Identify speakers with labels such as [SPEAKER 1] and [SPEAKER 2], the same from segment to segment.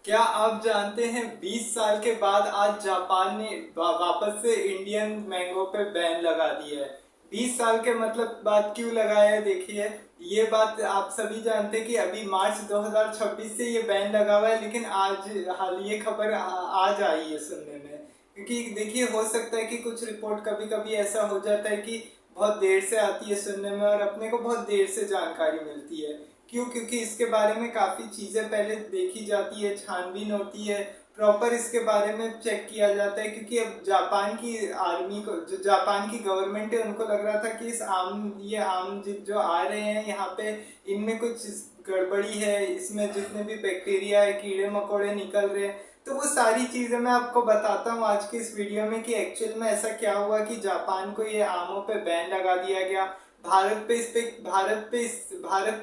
[SPEAKER 1] क्या आप जानते हैं 20 साल के बाद आज जापान ने वापस से इंडियन मैंगो पे बैन लगा दिया है। 20 साल के मतलब बाद क्यों लगाया है, देखिए। ये बात आप सभी जानते हैं कि अभी मार्च 2026 से ये बैन लगा हुआ है, लेकिन आज हाल ये खबर आज आई है सुनने में। क्योंकि देखिए, हो सकता है कि कुछ रिपोर्ट कभी कभी ऐसा हो जाता है कि बहुत देर से आती है सुनने में और अपने को बहुत देर से जानकारी मिलती है। क्यों? क्योंकि इसके बारे में काफ़ी चीज़ें पहले देखी जाती है, छानबीन होती है, प्रॉपर इसके बारे में चेक किया जाता है। क्योंकि अब जापान की आर्मी को, जो जापान की गवर्नमेंट है, उनको लग रहा था कि ये आम जो आ रहे हैं यहाँ पे, इनमें कुछ गड़बड़ी है, इसमें जितने भी बैक्टीरिया है, कीड़े मकोड़े निकल रहे हैं। तो वो सारी चीज़ें मैं आपको बताता हूँ आज के इस वीडियो में कि एक्चुअल में ऐसा क्या हुआ कि जापान को ये आमों पे बैन लगा दिया गया। भारत पे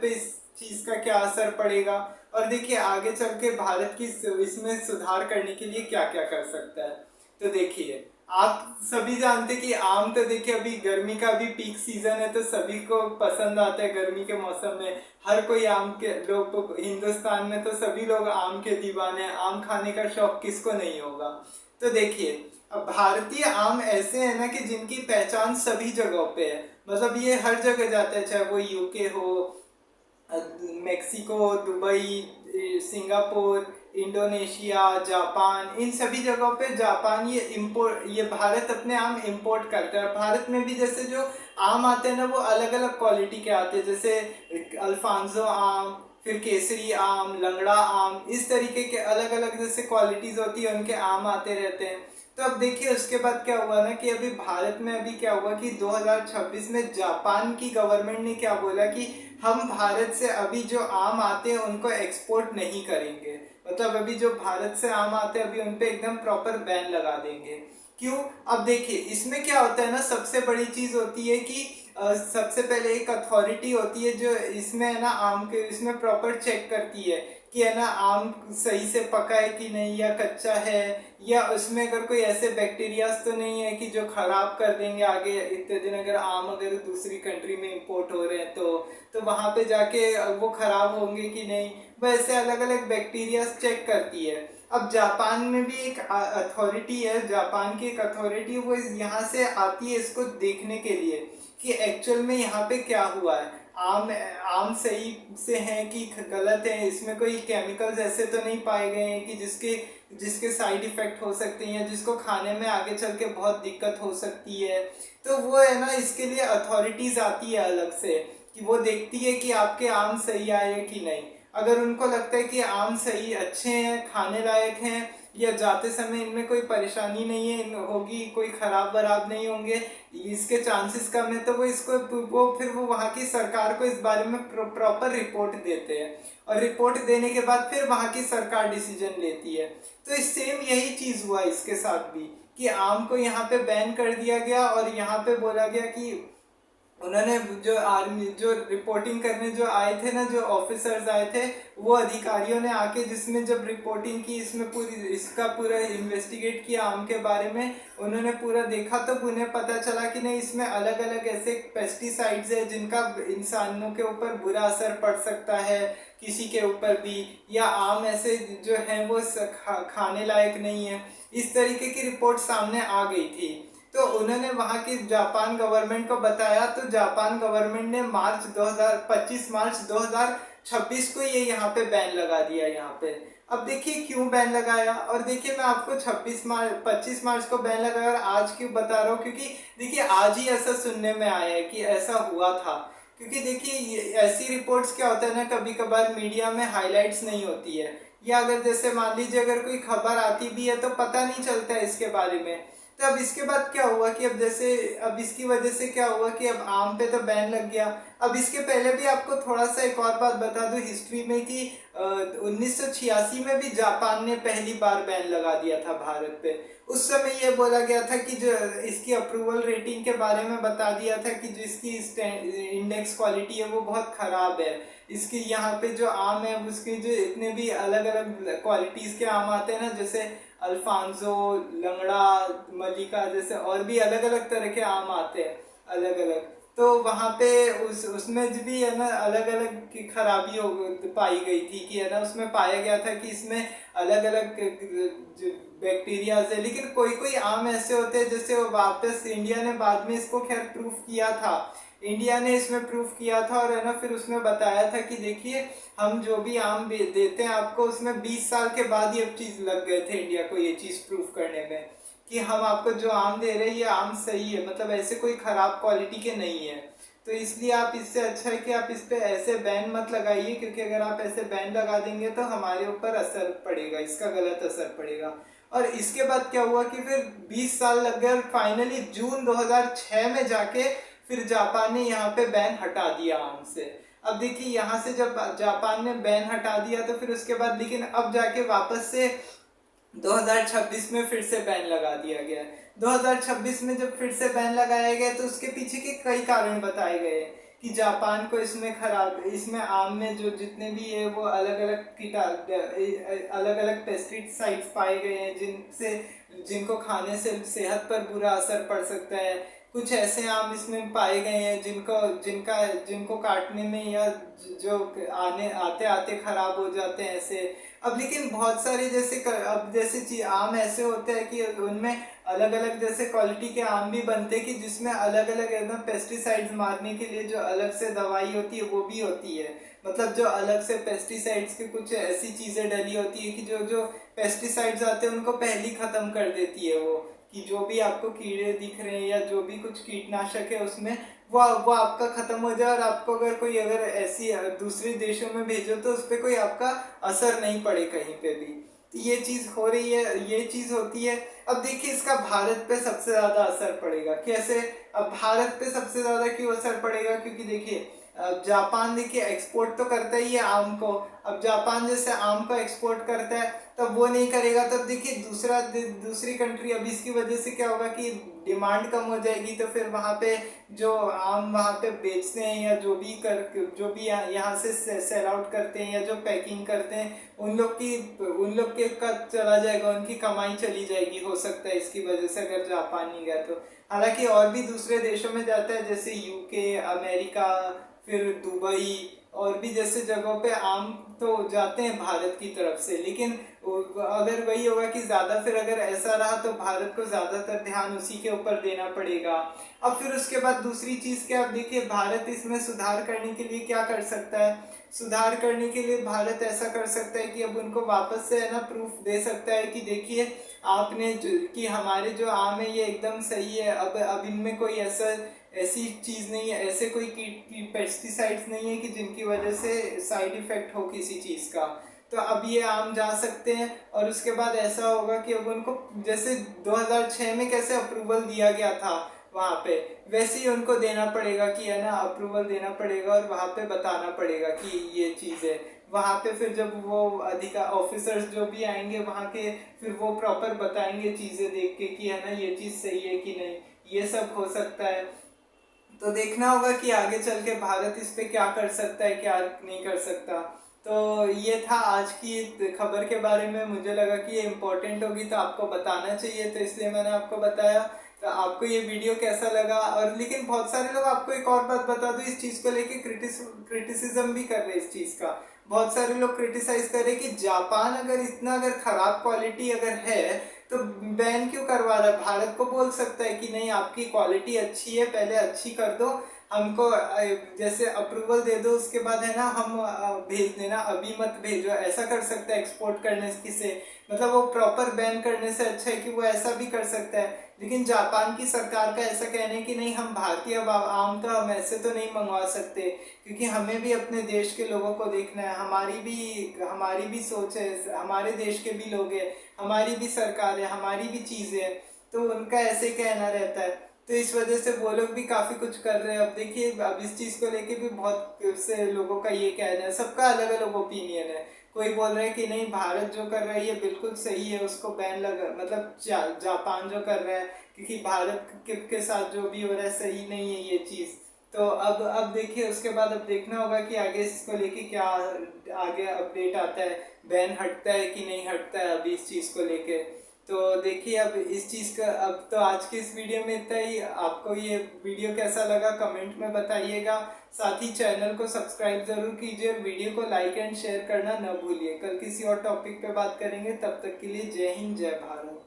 [SPEAKER 1] इस चीज़ का क्या असर पड़ेगा, और देखिए आगे चल के भारत की इसमें सुधार करने के लिए क्या क्या कर सकता है। तो देखिए, आप सभी जानते कि आम तो देखिए अभी गर्मी का भी पीक सीजन है, तो सभी को पसंद आता है गर्मी के मौसम में। हर कोई आम के लोग, हिंदुस्तान में तो सभी लोग आम के दीवाने हैं। आम खाने का शौक किसको नहीं होगा। तो देखिए, अब भारतीय आम ऐसे हैं ना कि जिनकी पहचान सभी जगहों पे है। मतलब ये हर जगह जाते हैं, चाहे वो यूके हो, Mexico, Dubai, Singapore, Indonesia, Japan, इन सभी जगहों पे जापान ये भारत अपने आम इंपोर्ट करता है। भारत में भी जैसे जो आम आते हैं ना, वो अलग अलग क्वालिटी के आते हैं। जैसे अल्फांसो आम, फिर केसरी आम, लंगड़ा आम, इस तरीके के अलग अलग जैसे क्वालिटीज होती है, उनके आम आते रहते हैं। तो अब देखिए उसके बाद क्या हुआ ना कि अभी भारत में अभी क्या हुआ कि 2026 में जापान की गवर्नमेंट ने क्या बोला कि हम भारत से अभी जो आम आते हैं उनको एक्सपोर्ट नहीं करेंगे। मतलब अभी जो भारत से आम आते हैं अभी उन पे एकदम प्रॉपर बैन लगा देंगे। क्यों? अब देखिए इसमें क्या होता है ना, सबसे बड़ी चीज होती है कि सबसे पहले एक अथॉरिटी होती है जो इसमें है ना आम के इसमें प्रॉपर चेक करती है कि है ना आम सही से पका है कि नहीं, या कच्चा है, या उसमें अगर कोई ऐसे बैक्टीरियाज तो नहीं है कि जो खराब कर देंगे आगे इतने दिन। अगर आम अगर दूसरी कंट्री में इंपोर्ट हो रहे हैं तो वहां पे जाके वो खराब होंगे कि नहीं, वैसे अलग अलग बैक्टीरिया चेक करती है। अब जापान में भी एक अथॉरिटी है, जापान की एक अथॉरिटी, वो यहाँ से आती है इसको देखने के लिए कि एक्चुअल में यहाँ पे क्या हुआ है। आम आम सही से हैं कि गलत है, इसमें कोई केमिकल्स ऐसे तो नहीं पाए गए हैं कि जिसके जिसके साइड इफेक्ट हो सकते हैं, या जिसको खाने में आगे चल के बहुत दिक्कत हो सकती है। तो वो है ना, इसके लिए अथॉरिटीज आती है अलग से कि वो देखती है कि आपके आम सही आए हैं कि नहीं। अगर उनको लगता है कि आम सही अच्छे हैं, खाने लायक हैं, या जाते समय इनमें कोई परेशानी नहीं है होगी, कोई खराब वराब नहीं होंगे, इसके चांसेस कम है, तो वो फिर वो वहाँ की सरकार को इस बारे में प्रॉपर रिपोर्ट देते हैं। और रिपोर्ट देने के बाद फिर वहाँ की सरकार डिसीजन लेती है। तो सेम यही चीज़ हुआ इसके साथ भी कि आम को यहाँ पे बैन कर दिया गया, और यहाँ पे बोला गया कि उन्होंने जो आर्मी जो रिपोर्टिंग करने जो आए थे ना, जो ऑफिसर्स आए थे, वो अधिकारियों ने आके जिसमें जब रिपोर्टिंग की, इसमें पूरी इसका पूरा इन्वेस्टिगेट किया आम के बारे में, उन्होंने पूरा देखा, तो उन्हें पता चला कि नहीं, इसमें अलग अलग ऐसे पेस्टिसाइड्स है जिनका इंसानों के ऊपर बुरा असर पड़ सकता है, किसी के ऊपर भी, या आम ऐसे जो है वो खाने लायक नहीं है। इस तरीके की रिपोर्ट सामने आ गई थी। तो उन्होंने वहां की जापान गवर्नमेंट को बताया, तो जापान गवर्नमेंट ने मार्च 2025 मार्च 2026 को ये यहाँ पे बैन लगा दिया यहाँ पे। अब देखिए क्यों बैन लगाया, और देखिए मैं आपको 25 मार्च को बैन लगाया, और आज क्यों बता रहा हूँ, क्योंकि देखिए आज ही ऐसा सुनने में आया है कि ऐसा हुआ था। क्योंकि देखिए ऐसी रिपोर्ट्स क्या होता है ना, कभी कभार मीडिया में हाईलाइट्स नहीं होती है, या अगर जैसे मान लीजिए अगर कोई खबर आती भी है तो पता नहीं चलता है इसके बारे में। तो अब इसके बाद क्या हुआ कि अब इसकी वजह से क्या हुआ कि अब आम पे तो बैन लग गया। अब इसके पहले भी आपको थोड़ा सा एक और बात बता दूं हिस्ट्री में कि 1986 में भी जापान ने पहली बार बैन लगा दिया था भारत पे। उस समय ये बोला गया था कि जो इसकी अप्रूवल रेटिंग के बारे में बता दिया था कि जो इसकी इंडेक्स क्वालिटी है वो बहुत खराब है। इसकी यहाँ पे जो आम है उसकी जो इतने भी अलग अलग क्वालिटीज के आम आते हैं ना, जैसे अल्फांसो, लंगड़ा, मलिका, जैसे और भी अलग अलग तरह के आम आते हैं अलग अलग। तो वहाँ पे उसमें भी है ना अलग अलग की खराबी हो पाई गई थी कि है ना उसमें पाया गया था कि इसमें अलग अलग बैक्टीरियाज है। लेकिन कोई कोई आम ऐसे होते हैं, जैसे वो वापस इंडिया ने बाद में इसको खैर प्रूफ किया था, इंडिया ने इसमें प्रूफ किया था और है ना फिर उसमें बताया था कि देखिए हम जो भी आम देते हैं आपको, उसमें 20 साल के बाद ये चीज़ लग गए थे इंडिया को ये चीज़ प्रूफ करने में कि हम आपको जो आम दे रहे हैं ये आम सही है, मतलब ऐसे कोई ख़राब क्वालिटी के नहीं है। तो इसलिए आप इससे अच्छा है कि आप इस पे ऐसे बैन मत लगाइए, क्योंकि अगर आप ऐसे बैन लगा देंगे तो हमारे ऊपर असर पड़ेगा, इसका गलत असर पड़ेगा। और इसके बाद क्या हुआ कि फिर 20 साल लग गए और फाइनली जून 2006 में जाके फिर जापान ने यहाँ पे बैन हटा दिया आम से। अब देखिए यहाँ से जब जापान ने बैन हटा दिया तो फिर उसके बाद लेकिन अब जाके वापस से 2026 में फिर से बैन लगा दिया गया है। 2026 में जब फिर से बैन लगाया गया तो उसके पीछे के कई कारण बताए गए कि जापान को इसमें खराब, इसमें आम में जो जितने भी है वो अलग अलग अलग अलग पेस्टिसाइड्स पाए गए हैं जिनसे जिनको खाने से सेहत पर बुरा असर पड़ सकता है। कुछ ऐसे आम इसमें पाए गए हैं जिनको काटने में या जो आते आते खराब हो जाते हैं ऐसे। अब लेकिन बहुत सारे जैसे आम ऐसे होते हैं कि उनमें अलग अलग जैसे क्वालिटी के आम भी बनते हैं कि जिसमें अलग अलग एकदम पेस्टिसाइड्स मारने के लिए जो अलग से दवाई होती है वो भी होती है। मतलब जो अलग से पेस्टिसाइड्स के कुछ ऐसी चीज़ें डली होती है कि जो जो पेस्टिसाइड्स आते हैं उनको पहले ही ख़त्म कर देती है वो, कि जो भी आपको कीड़े दिख रहे हैं या जो भी कुछ कीटनाशक है उसमें वो आपका ख़त्म हो जाए और आपको अगर ऐसी दूसरे देशों में भेजो तो उस पर कोई आपका असर नहीं पड़े कहीं पे भी। तो ये चीज़ हो रही है, ये चीज़ होती है। अब देखिए इसका भारत पे सबसे ज़्यादा असर पड़ेगा कैसे। अब भारत पे सबसे ज़्यादा क्यों असर पड़ेगा, क्योंकि देखिए जापान देखिए एक्सपोर्ट तो करता ही है आम को। अब जापान जैसे आम को एक्सपोर्ट करता है तब वो नहीं करेगा, तब देखिए दूसरी कंट्री, अब इसकी वजह से क्या होगा कि डिमांड कम हो जाएगी, तो फिर वहाँ पे जो आम वहाँ पे बेचते हैं या जो भी यहाँ से सेल आउट करते हैं या जो पैकिंग करते हैं उन लोग के का चला जाएगा, उनकी कमाई चली जाएगी हो सकता है इसकी वजह से, अगर जापान नहीं गया तो। हालांकि और भी दूसरे देशों में जाता है जैसे यूके, अमेरिका, फिर दुबई और भी जैसे जगहों पे आम तो जाते हैं भारत की तरफ से। लेकिन अगर वही होगा कि ज़्यादा फिर अगर ऐसा रहा तो भारत को ज़्यादातर ध्यान उसी के ऊपर देना पड़ेगा। अब फिर उसके बाद दूसरी चीज़ क्या, अब देखिए भारत इसमें सुधार करने के लिए क्या कर सकता है। सुधार करने के लिए भारत ऐसा कर सकता है कि अब उनको वापस से है ना प्रूफ दे सकता है कि देखिए आपने कि हमारे जो आम है ये एकदम सही है, अब इनमें कोई ऐसी चीज़ नहीं है, ऐसे कोई पेस्टिसाइड्स नहीं है कि जिनकी वजह से साइड इफेक्ट हो किसी चीज़ का। तो अब ये आम जा सकते हैं और उसके बाद ऐसा होगा कि अब उनको जैसे 2006 में कैसे अप्रूवल दिया गया था वहाँ पे, वैसे ही उनको देना पड़ेगा कि है ना अप्रूवल देना पड़ेगा और वहाँ पे बताना पड़ेगा कि ये चीज़ है। वहाँ पे फिर जब वो ऑफिसर्स जो भी आएंगे वहाँ के, फिर वो प्रॉपर बताएंगे चीज़ें देख के कि है ना ये चीज़ सही है कि नहीं, ये सब हो सकता है। तो देखना होगा कि आगे चल के भारत इस पे क्या कर सकता है क्या नहीं कर सकता। तो ये था आज की खबर के बारे में, मुझे लगा कि ये इम्पोर्टेंट होगी तो आपको बताना चाहिए, तो इसलिए मैंने आपको बताया। तो आपको ये वीडियो कैसा लगा, और लेकिन बहुत सारे लोग, आपको एक और बात बता दूं, इस चीज़ को लेके क्रिटिसिज्म भी कर रहे हैं इस चीज़ का। बहुत सारे लोग क्रिटिसाइज कर रहे हैं कि जापान अगर खराब क्वालिटी अगर है तो बैन क्यों करवा रहा है। भारत को बोल सकता है कि नहीं आपकी क्वालिटी अच्छी है, पहले अच्छी कर दो, हमको जैसे अप्रूवल दे दो, उसके बाद है ना हम भेज देना, अभी मत भेजो, ऐसा कर सकता है एक्सपोर्ट करने से। मतलब वो प्रॉपर बैन करने से अच्छा है कि वो ऐसा भी कर सकता है। लेकिन जापान की सरकार का ऐसा कहना है कि नहीं हम भारतीय आम तो हम ऐसे तो नहीं मंगवा सकते, क्योंकि हमें भी अपने देश के लोगों को देखना है, हमारी भी सोच है, हमारे देश के भी लोग हैं, हमारी भी सरकार है, हमारी भी चीज़ें हैं। तो उनका ऐसे कहना रहता है, तो इस वजह से वो लोग भी काफ़ी कुछ कर रहे हैं। अब देखिए अब इस चीज़ को लेके भी बहुत से लोगों का ये कहना है, सबका अलग अलग ओपिनियन है। कोई बोल रहा है कि नहीं भारत जो कर रहा है ये बिल्कुल सही है, उसको बैन लगा, मतलब जापान जो कर रहा है, क्योंकि भारत के साथ जो भी हो रहा है सही नहीं है ये चीज़। तो अब देखिए उसके बाद अब देखना होगा कि आगे इसको लेके क्या आगे अपडेट आता है, बैन हटता है कि नहीं हटता है अभी इस चीज़ को लेके। तो देखिए अब इस चीज़ का, अब तो आज की इस वीडियो में इतना ही। आपको ये वीडियो कैसा लगा कमेंट में बताइएगा। साथ ही चैनल को सब्सक्राइब ज़रूर कीजिए, वीडियो को लाइक एंड शेयर करना न भूलिए। कल किसी और टॉपिक पे बात करेंगे, तब तक के लिए जय हिंद जय भारत।